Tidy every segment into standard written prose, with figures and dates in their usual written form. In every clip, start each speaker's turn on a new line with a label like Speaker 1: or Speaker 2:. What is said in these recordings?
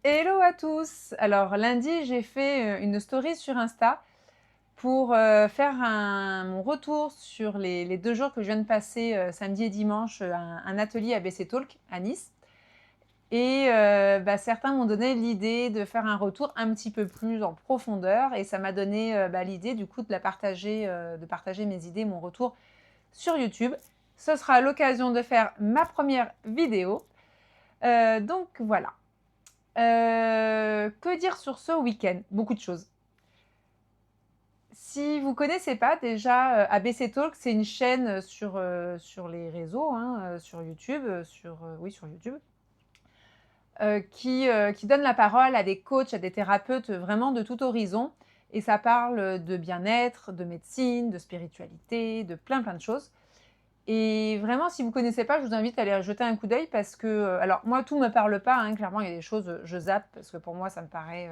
Speaker 1: Hello à tous! Alors lundi, j'ai fait, une story sur Insta pour, faire mon retour sur les 2 jours que je viens de passer, samedi et dimanche, un atelier ABC Talk à Nice et certains m'ont donné l'idée de faire un retour un petit peu plus en profondeur et ça m'a donné, l'idée du coup de partager mes idées, mon retour sur YouTube. Ce sera l'occasion de faire ma première vidéo, donc voilà. Que dire sur ce week-end? Beaucoup de choses. Si vous connaissez pas déjà, ABC Talk, c'est une chaîne, sur les réseaux, hein, sur YouTube, sur YouTube, qui donne la parole à des coachs, à des thérapeutes, vraiment de tout horizon et ça parle, de bien-être, de médecine, de spiritualité, de plein, plein de choses et vraiment si vous connaissez pas, je vous invite à aller jeter un coup d'œil parce que, alors moi tout me parle pas, hein, clairement il y a des choses, je zappe parce que pour moi ça me paraît,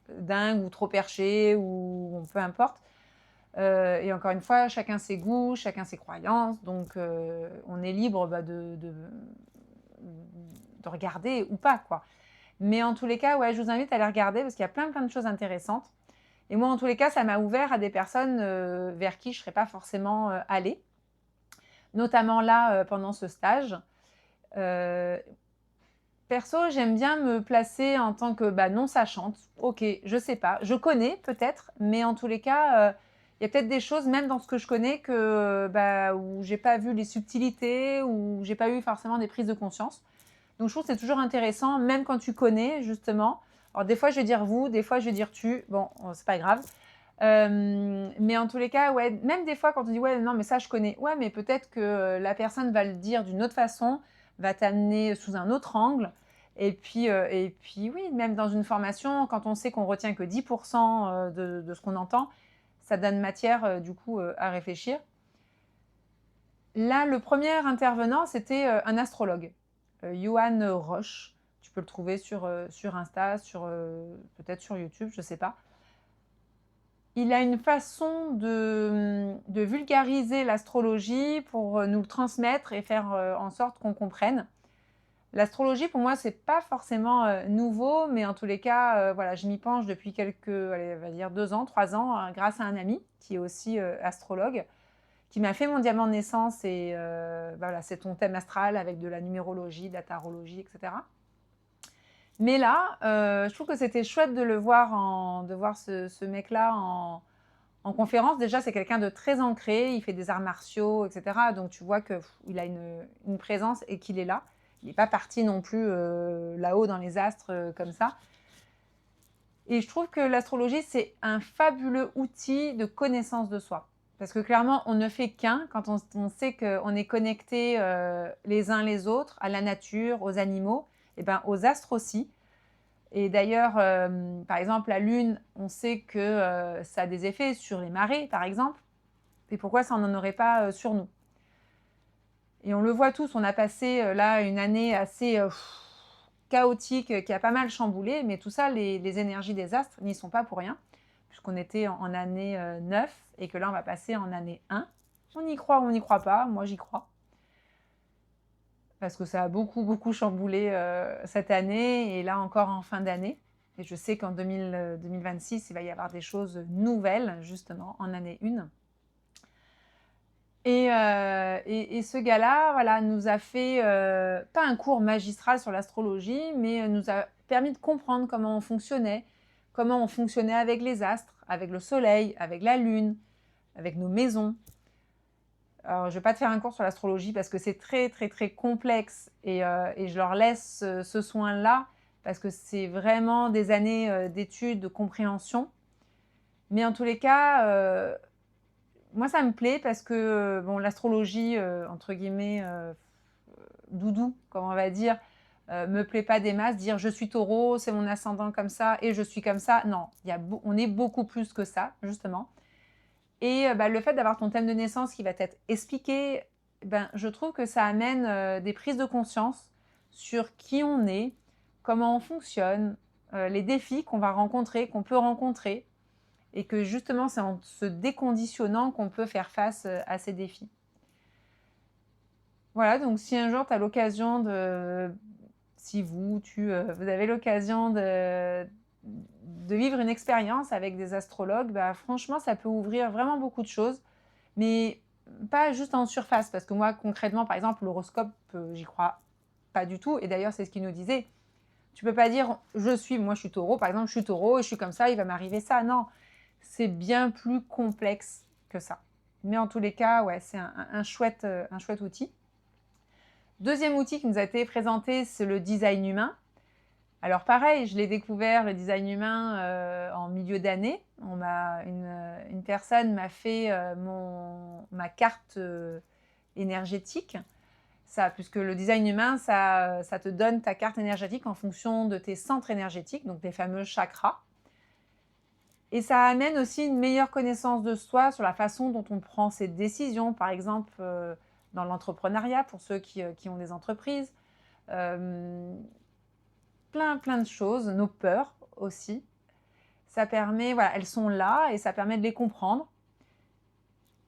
Speaker 1: dingue ou trop perché ou peu importe. Et encore une fois, chacun ses goûts, chacun ses croyances, donc on est libre de regarder ou pas, quoi. Mais en tous les cas, ouais, je vous invite à les regarder parce qu'il y a plein, plein de choses intéressantes. Et moi, en tous les cas, ça m'a ouvert à des personnes vers qui je ne serais pas forcément allée, notamment là, pendant ce stage. Euh, Perso, j'aime bien me placer en tant que non-sachante. Ok, je sais pas. Je connais peut-être, mais en tous les cas, il y a peut-être des choses, même dans ce que je connais, où j'ai pas vu les subtilités, ou j'ai pas eu forcément des prises de conscience. Donc je trouve que c'est toujours intéressant, même quand tu connais, justement. Alors des fois, je vais dire vous, des fois, je vais dire tu. Bon, c'est pas grave. Mais en tous les cas, ouais, même des fois, quand on dit ouais, non, mais ça, je connais. Ouais, mais peut-être que la personne va le dire d'une autre façon, va t'amener sous un autre angle. Et puis, oui, même dans une formation, quand on sait qu'on retient que 10% de ce qu'on entend, ça donne matière, du coup, à réfléchir. Là, le premier intervenant, c'était un astrologue, Johan Roche. Tu peux le trouver sur Insta, peut-être sur YouTube, je ne sais pas. Il a une façon de vulgariser l'astrologie pour nous le transmettre et faire en sorte qu'on comprenne. L'astrologie, pour moi, c'est pas forcément nouveau, mais en tous les cas, voilà, je m'y penche depuis allez, on va dire 2 ans, 3 ans, grâce à un ami qui est aussi astrologue, qui m'a fait mon diamant de naissance et voilà, c'est ton thème astral avec de la numérologie, de la tarologie, etc. Mais là, je trouve que c'était chouette de le voir, de voir ce mec-là en conférence. Déjà, c'est quelqu'un de très ancré, il fait des arts martiaux, etc. Donc tu vois qu'il a une présence et qu'il est là. Il n'est pas parti non plus là-haut dans les astres comme ça. Et je trouve que l'astrologie, c'est un fabuleux outil de connaissance de soi. Parce que clairement, on ne fait qu'un quand on sait qu'on est connectés les uns les autres à la nature, aux animaux, et ben aux astres aussi. Et d'ailleurs, par exemple, la Lune, on sait que ça a des effets sur les marées, par exemple. Et pourquoi ça n'en aurait pas sur nous? Et on le voit tous, on a passé là une année assez chaotique qui a pas mal chamboulé, mais tout ça, les énergies des astres n'y sont pas pour rien, puisqu'on était en année 9 et que là, on va passer en année 1. On y croit ou on n'y croit pas, moi j'y crois. Parce que ça a beaucoup, beaucoup chamboulé cette année et là encore en fin d'année. Et je sais qu'en 2026, il va y avoir des choses nouvelles, justement, en année 1. Et ce gars-là, voilà, nous a fait, pas un cours magistral sur l'astrologie, mais nous a permis de comprendre comment on fonctionnait avec les astres, avec le soleil, avec la lune, avec nos maisons. Alors, je ne vais pas te faire un cours sur l'astrologie parce que c'est très, très, très complexe et je leur laisse ce soin-là parce que c'est vraiment des années d'études, de compréhension. Mais en tous les cas, moi, ça me plaît parce que bon, l'astrologie, entre guillemets, doudou, comme on va dire, me plaît pas des masses. Dire je suis taureau, c'est mon ascendant comme ça et je suis comme ça. Non, on est beaucoup plus que ça, justement. Et le fait d'avoir ton thème de naissance qui va t'être expliqué, je trouve que ça amène des prises de conscience sur qui on est, comment on fonctionne, les défis qu'on va rencontrer, qu'on peut rencontrer, et que justement c'est en se déconditionnant qu'on peut faire face à ces défis. Voilà, donc si un jour tu as l'occasion de si vous avez l'occasion de vivre une expérience avec des astrologues, bah, franchement, ça peut ouvrir vraiment beaucoup de choses, mais pas juste en surface. Parce que moi, concrètement, par exemple, l'horoscope, j'y crois pas du tout. Et d'ailleurs, c'est ce qu'il nous disait. Tu peux pas dire, moi je suis taureau, par exemple, je suis taureau et je suis comme ça, il va m'arriver ça. Non, c'est bien plus complexe que ça. Mais en tous les cas, ouais, c'est un chouette outil. Deuxième outil qui nous a été présenté, c'est le design humain. Alors pareil, je l'ai découvert, le design humain, en milieu d'année. Une personne m'a fait ma carte énergétique. Puisque le design humain, ça te donne ta carte énergétique en fonction de tes centres énergétiques, donc des fameux chakras. Et ça amène aussi une meilleure connaissance de soi sur la façon dont on prend ses décisions, par exemple dans l'entrepreneuriat, pour ceux qui ont des entreprises. Plein de choses, nos peurs aussi. Ça permet, voilà, elles sont là et ça permet de les comprendre.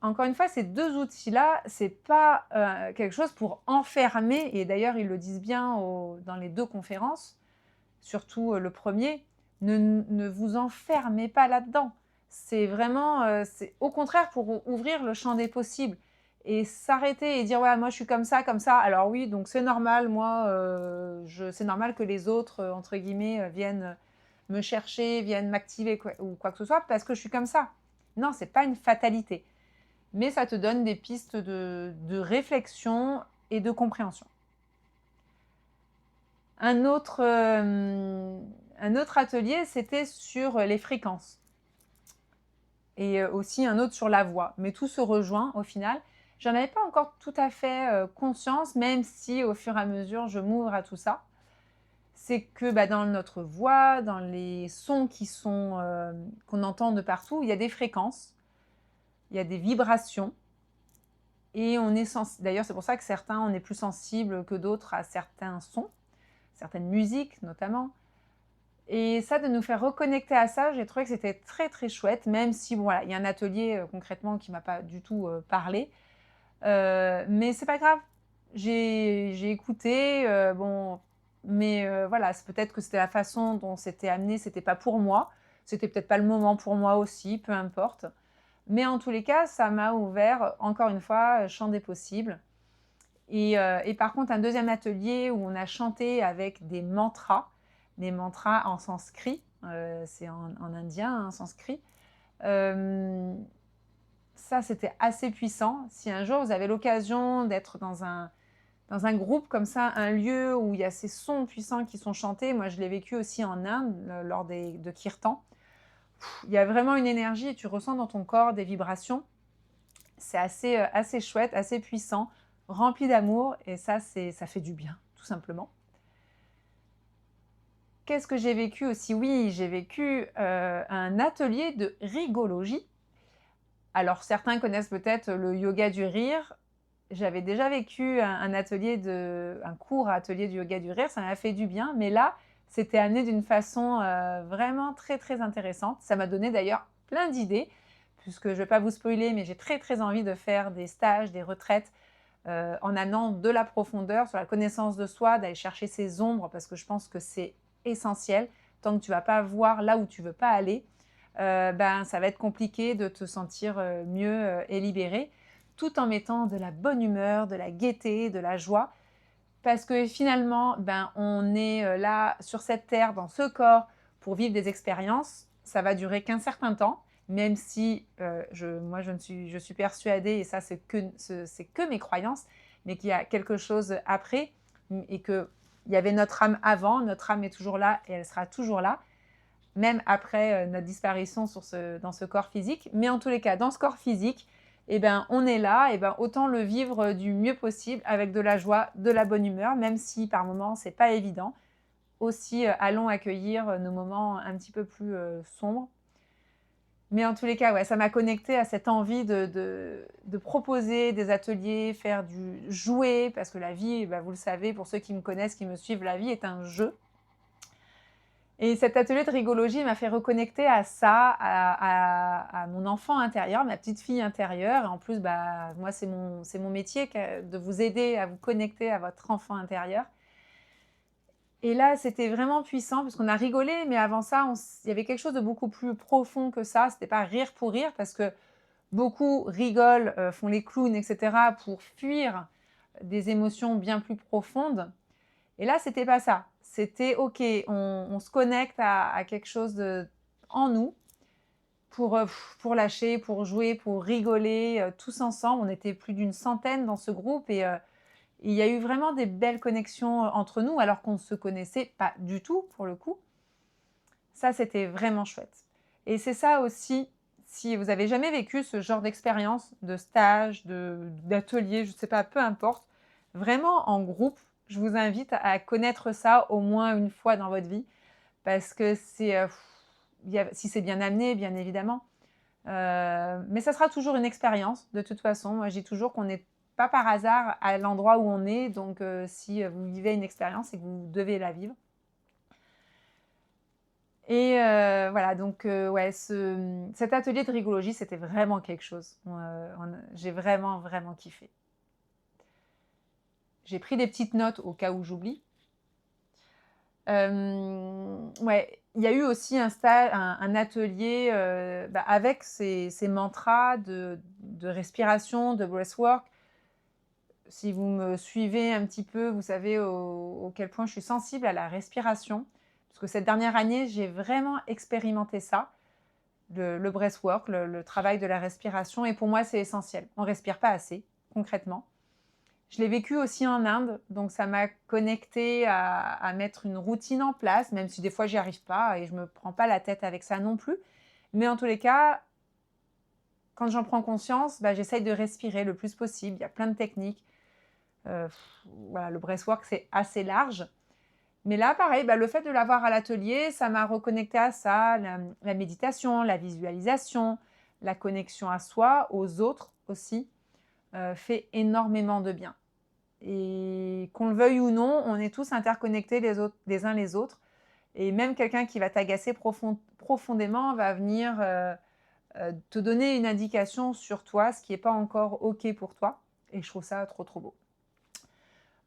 Speaker 1: Encore une fois, ces deux outils-là, c'est pas quelque chose pour enfermer, et d'ailleurs ils le disent bien dans les deux conférences, surtout le premier, ne vous enfermez pas là-dedans. C'est vraiment, c'est au contraire pour ouvrir le champ des possibles et s'arrêter et dire ouais, moi je suis comme ça, comme ça. Alors oui, donc c'est normal, moi, c'est normal que les autres, entre guillemets, viennent me chercher, viennent m'activer ou quoi que ce soit parce que je suis comme ça. Non, c'est pas une fatalité, mais ça te donne des pistes de réflexion et de compréhension. Un autre atelier, c'était sur les fréquences. Et aussi un autre sur la voix. Mais tout se rejoint au final. J'en avais pas encore tout à fait conscience, même si au fur et à mesure, je m'ouvre à tout ça. C'est que dans notre voix, dans les sons qu'on entend de partout, il y a des fréquences, il y a des vibrations. Et d'ailleurs, c'est pour ça que certains, on est plus sensible que d'autres à certains sons, certaines musiques notamment. Et ça, de nous faire reconnecter à ça, j'ai trouvé que c'était très très chouette, même si bon, voilà, il y a un atelier concrètement qui ne m'a pas du tout parlé. Mais c'est pas grave. J'ai écouté, mais voilà, c'est peut-être que c'était la façon dont c'était amené, c'était pas pour moi. C'était peut-être pas le moment pour moi aussi, peu importe. Mais en tous les cas, ça m'a ouvert, encore une fois, champ des possibles. Et par contre, un deuxième atelier où on a chanté avec des mantras en sanskrit, c'est en indien, en sanskrit. Ça, c'était assez puissant. Si un jour vous avez l'occasion d'être dans un groupe comme ça, un lieu où il y a ces sons puissants qui sont chantés, moi je l'ai vécu aussi en Inde lors de kirtans. Il y a vraiment une énergie et tu ressens dans ton corps des vibrations. C'est assez chouette, assez puissant, rempli d'amour, et ça fait du bien, tout simplement. Qu'est-ce que j'ai vécu aussi? Oui, j'ai vécu un atelier de rigologie. Alors, certains connaissent peut-être le yoga du rire. J'avais déjà vécu un cours atelier du yoga du rire, ça m'a fait du bien, mais là, c'était amené d'une façon vraiment très très intéressante. Ça m'a donné d'ailleurs plein d'idées, puisque je ne vais pas vous spoiler, mais j'ai très très envie de faire des stages, des retraites, en amenant de la profondeur sur la connaissance de soi, d'aller chercher ses ombres, parce que je pense que c'est essentiel. Tant que tu ne vas pas voir là où tu ne veux pas aller, ça va être compliqué de te sentir mieux et libéré, tout en mettant de la bonne humeur, de la gaieté, de la joie. Parce que finalement, on est là sur cette terre, dans ce corps, pour vivre des expériences. Ça va durer qu'un certain temps, même si je suis persuadée, et ça c'est que mes croyances, mais qu'il y a quelque chose après, et qu'il y avait notre âme avant, notre âme est toujours là et elle sera toujours là, même après notre disparition dans ce corps physique. Mais en tous les cas, dans ce corps physique, on est là, autant le vivre du mieux possible, avec de la joie, de la bonne humeur, même si par moments c'est pas évident. Aussi, allons accueillir nos moments un petit peu plus sombres. Mais en tous les cas, ouais, ça m'a connectée à cette envie de proposer des ateliers, jouer, parce que la vie, vous le savez, pour ceux qui me connaissent, qui me suivent, la vie est un jeu. Et cet atelier de rigologie m'a fait reconnecter à ça, à mon enfant intérieur, ma petite fille intérieure. Et en plus, moi, c'est mon métier de vous aider à vous connecter à votre enfant intérieur. Et là, c'était vraiment puissant parce qu'on a rigolé, mais avant ça, il y avait quelque chose de beaucoup plus profond que ça. C'était pas rire pour rire parce que beaucoup rigolent, font les clowns et cetera pour fuir des émotions bien plus profondes. Et là, c'était pas ça. C'était OK, on se connecte à quelque chose en nous pour lâcher, pour jouer, pour rigoler, tous ensemble. On était plus d'une centaine dans ce groupe et il y a eu vraiment des belles connexions entre nous alors qu'on ne se connaissait pas du tout pour le coup. Ça, c'était vraiment chouette. Et c'est ça aussi, si vous avez jamais vécu ce genre d'expérience, de stage, d'atelier, je ne sais pas, peu importe, vraiment en groupe, je vous invite à connaître ça au moins une fois dans votre vie parce que si c'est bien amené, bien évidemment. Mais ça sera toujours une expérience de toute façon. Moi, je dis toujours qu'on n'est pas par hasard à l'endroit où on est. Donc, si vous vivez une expérience, c'est que vous devez la vivre. Et voilà, donc ouais, cet atelier de rigologie, c'était vraiment quelque chose. J'ai vraiment, vraiment kiffé. J'ai pris des petites notes au cas où j'oublie. Ouais, il y a eu aussi un atelier avec ces mantras de respiration, de breathwork. Si vous me suivez un petit peu, vous savez auquel point je suis sensible à la respiration. Parce que cette dernière année, j'ai vraiment expérimenté ça, le breathwork, le travail de la respiration. Et pour moi, c'est essentiel. On ne respire pas assez, concrètement. Je l'ai vécu aussi en Inde, donc ça m'a connectée à mettre une routine en place, même si des fois j'y arrive pas et je me prends pas la tête avec ça non plus. Mais en tous les cas, quand j'en prends conscience, j'essaye de respirer le plus possible. Il y a plein de techniques. Voilà, le breathwork, c'est assez large. Mais là, pareil, le fait de l'avoir à l'atelier, ça m'a reconnecté à ça, la méditation, la visualisation, la connexion à soi, aux autres aussi, fait énormément de bien. Et qu'on le veuille ou non, on est tous interconnectés les uns les autres. Et même quelqu'un qui va t'agacer profondément va venir te donner une indication sur toi, ce qui n'est pas encore OK pour toi. Et je trouve ça trop, trop beau.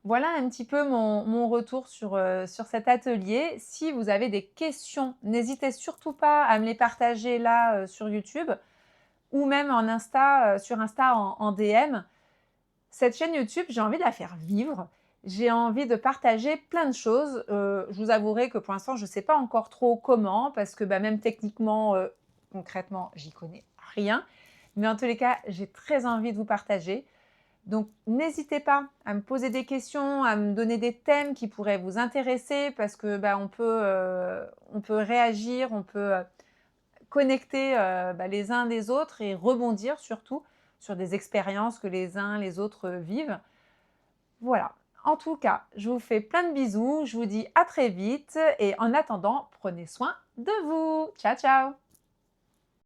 Speaker 1: Voilà un petit peu mon retour sur cet atelier. Si vous avez des questions, n'hésitez surtout pas à me les partager là sur YouTube ou même sur Insta en DM. Cette chaîne YouTube, j'ai envie de la faire vivre. J'ai envie de partager plein de choses. Je vous avouerai que pour l'instant, je ne sais pas encore trop comment parce que même techniquement, concrètement, j'y connais rien. Mais en tous les cas, j'ai très envie de vous partager. Donc, n'hésitez pas à me poser des questions, à me donner des thèmes qui pourraient vous intéresser parce que on peut réagir, on peut connecter les uns des autres et rebondir surtout sur des expériences que les uns les autres vivent. Voilà. En tout cas, je vous fais plein de bisous, je vous dis à très vite et en attendant, prenez soin de vous. Ciao, ciao!